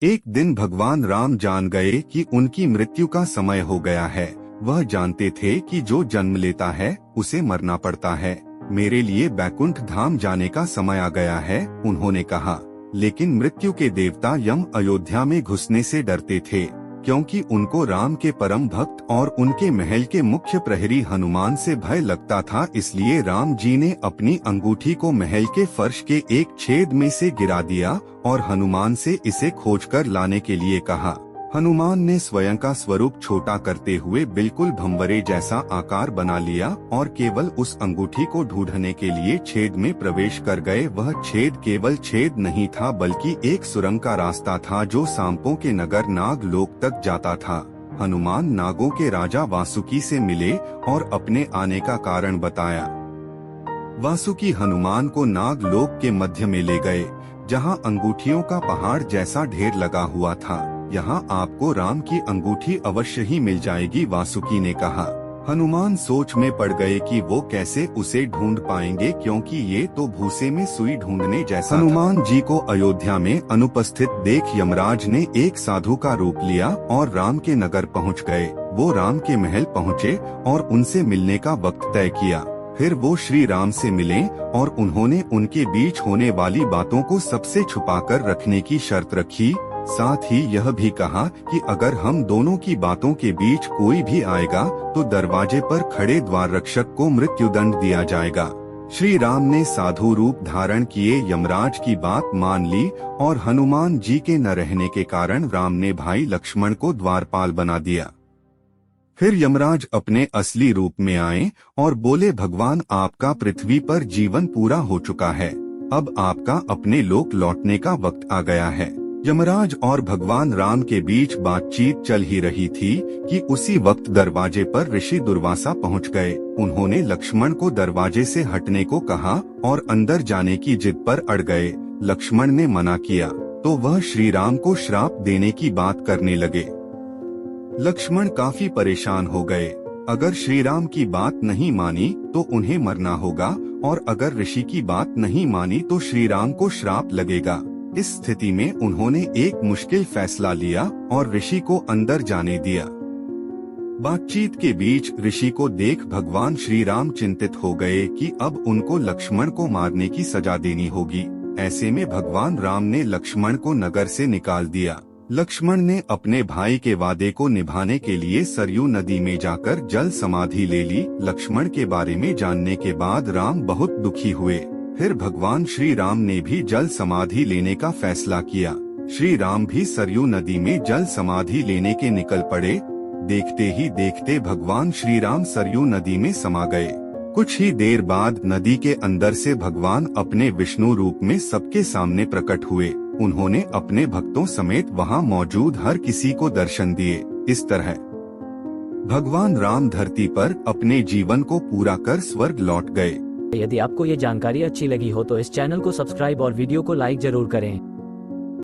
एक दिन भगवान राम जान गए कि उनकी मृत्यु का समय हो गया है। वह जानते थे कि जो जन्म लेता है उसे मरना पड़ता है। मेरे लिए बैकुंठ धाम जाने का समय आ गया है, उन्होंने कहा। लेकिन मृत्यु के देवता यम अयोध्या में घुसने से डरते थे, क्योंकि उनको राम के परम भक्त और उनके महल के मुख्य प्रहरी हनुमान से भय लगता था। इसलिए राम जी ने अपनी अंगूठी को महल के फर्श के एक छेद में से गिरा दिया और हनुमान से इसे खोजकर लाने के लिए कहा। हनुमान ने स्वयं का स्वरूप छोटा करते हुए बिल्कुल भंवरे जैसा आकार बना लिया और केवल उस अंगूठी को ढूंढने के लिए छेद में प्रवेश कर गए। वह छेद केवल छेद नहीं था, बल्कि एक सुरंग का रास्ता था जो सांपों के नगर नागलोक तक जाता था। हनुमान नागों के राजा वासुकी से मिले और अपने आने का कारण बताया। वासुकी हनुमान को नागलोक के मध्य में ले गए, जहां अंगूठियों का पहाड़ जैसा ढेर लगा हुआ था। यहाँ आपको राम की अंगूठी अवश्य ही मिल जाएगी, वासुकी ने कहा। हनुमान सोच में पड़ गए कि वो कैसे उसे ढूंढ पाएंगे, क्योंकि ये तो भूसे में सुई ढूंढने जैसा। हनुमान जी को अयोध्या में अनुपस्थित देख यमराज ने एक साधु का रूप लिया और राम के नगर पहुँच गए। वो राम के महल पहुँचे और उनसे मिलने का वक्त तय किया। फिर वो श्री राम से मिले और उन्होंने उनके बीच होने वाली बातों को सबसे छुपाकर रखने की शर्त रखी। साथ ही यह भी कहा कि अगर हम दोनों की बातों के बीच कोई भी आएगा तो दरवाजे पर खड़े द्वार रक्षक को मृत्युदंड दिया जाएगा। श्री राम ने साधु रूप धारण किए यमराज की बात मान ली और हनुमान जी के न रहने के कारण राम ने भाई लक्ष्मण को द्वारपाल बना दिया। फिर यमराज अपने असली रूप में आए और बोले, भगवान आपका पृथ्वी पर जीवन पूरा हो चुका है, अब आपका अपने लोक लौटने का वक्त आ गया है। यमराज और भगवान राम के बीच बातचीत चल ही रही थी कि उसी वक्त दरवाजे पर ऋषि दुर्वासा पहुंच गए। उन्होंने लक्ष्मण को दरवाजे से हटने को कहा और अंदर जाने की जिद पर अड़ गए। लक्ष्मण ने मना किया तो वह श्री राम को श्राप देने की बात करने लगे। लक्ष्मण काफी परेशान हो गए। अगर श्री राम की बात नहीं मानी तो उन्हें मरना होगा और अगर ऋषि की बात नहीं मानी तो श्री राम को श्राप लगेगा। इस स्थिति में उन्होंने एक मुश्किल फैसला लिया और ऋषि को अंदर जाने दिया। बातचीत के बीच ऋषि को देख भगवान श्री राम चिंतित हो गए कि अब उनको लक्ष्मण को मारने की सजा देनी होगी। ऐसे में भगवान राम ने लक्ष्मण को नगर से निकाल दिया। लक्ष्मण ने अपने भाई के वादे को निभाने के लिए सरयू नदी में जाकर जल समाधि ले ली। लक्ष्मण के बारे में जानने के बाद राम बहुत दुखी हुए। फिर भगवान श्री राम ने भी जल समाधि लेने का फैसला किया। श्री राम भी सरयू नदी में जल समाधि लेने के निकल पड़े। देखते ही देखते भगवान श्री राम सरयू नदी में समा गए। कुछ ही देर बाद नदी के अंदर से भगवान अपने विष्णु रूप में सबके सामने प्रकट हुए। उन्होंने अपने भक्तों समेत वहां मौजूद हर किसी को दर्शन दिए। इस तरह भगवान राम धरती पर अपने जीवन को पूरा कर स्वर्ग लौट गए। यदि आपको ये जानकारी अच्छी लगी हो तो इस चैनल को सब्सक्राइब और वीडियो को लाइक जरूर करें।